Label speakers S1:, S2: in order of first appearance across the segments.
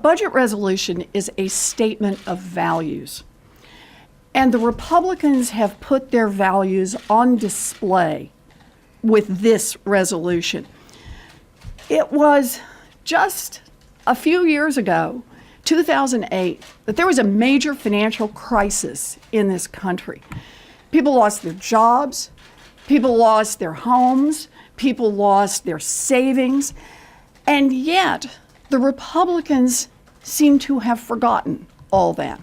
S1: budget resolution is a statement of values. And the Republicans have put their values on display with this resolution. It was just a few years ago, 2008, that there was a major financial crisis in this country. People lost their jobs, people lost their homes, people lost their savings, and yet the Republicans seem to have forgotten all that.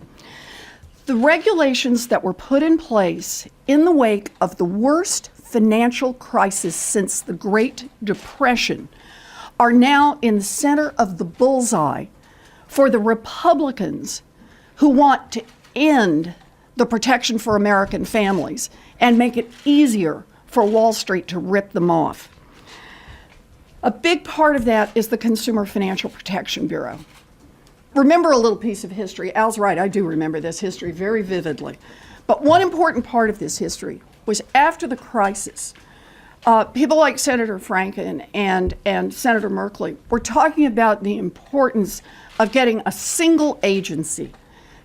S1: The regulations that were put in place in the wake of the worst financial crisis since the Great Depression are now in the center of the bullseye for the Republicans who want to end the protection for American families and make it easier for Wall Street to rip them off. A big part of that is the Consumer Financial Protection Bureau. Remember a little piece of history. Al's right, I do remember this history very vividly. But one important part of this history was after the crisis, people like Senator Franken and Senator Merkley were talking about the importance of getting a single agency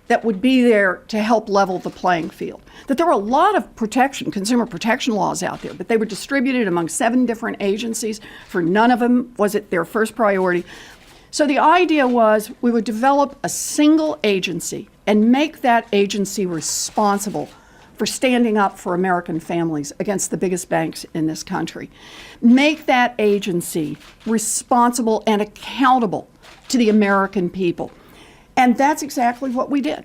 S1: that would be there to help level the playing field. That there were a lot of consumer protection laws out there, but they were distributed among 7 different agencies. For none of them was it their first priority. So the idea was we would develop a single agency and make that agency responsible for standing up for American families against the biggest banks in this country. Make that agency responsible and accountable to the American people. And that's exactly what we did.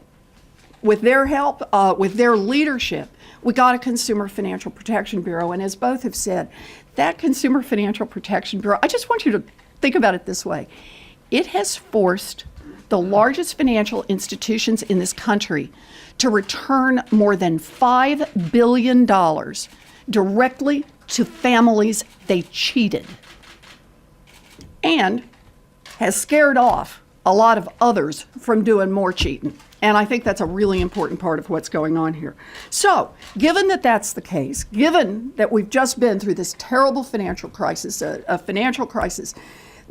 S1: With their help, with their leadership, we got a Consumer Financial Protection Bureau. And as both have said, that Consumer Financial Protection Bureau, I just want you to think about it this way. It has forced the largest financial institutions in this country to return more than $5 billion directly to families they cheated, and has scared off a lot of others from doing more cheating. And I think that's a really important part of what's going on here. So, given that that's the case, given that we've just been through this terrible financial crisis, a financial crisis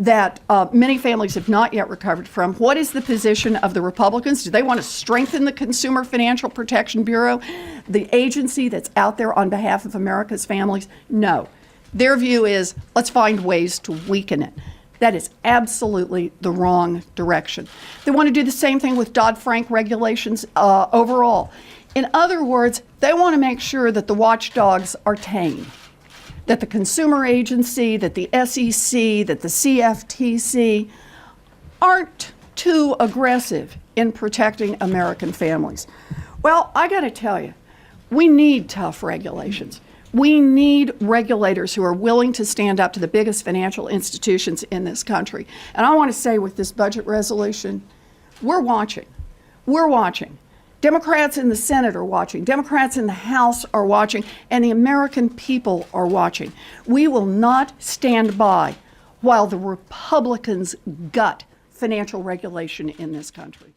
S1: that many families have not yet recovered from, what is the position of the Republicans? Do they want to strengthen the Consumer Financial Protection Bureau, the agency that's out there on behalf of America's families? No. Their view is, let's find ways to weaken it. That is absolutely the wrong direction. They want to do the same thing with Dodd-Frank regulations overall. In other words, they want to make sure that the watchdogs are tame, that the consumer agency, that the SEC, that the CFTC aren't too aggressive in protecting American families. Well, I got to tell you, we need tough regulations. We need regulators who are willing to stand up to the biggest financial institutions in this country. And I want to say with this budget resolution, we're watching. We're watching. Democrats in the Senate are watching. Democrats in the House are watching. And the American people are watching. We will not stand by while the Republicans gut financial regulation in this country.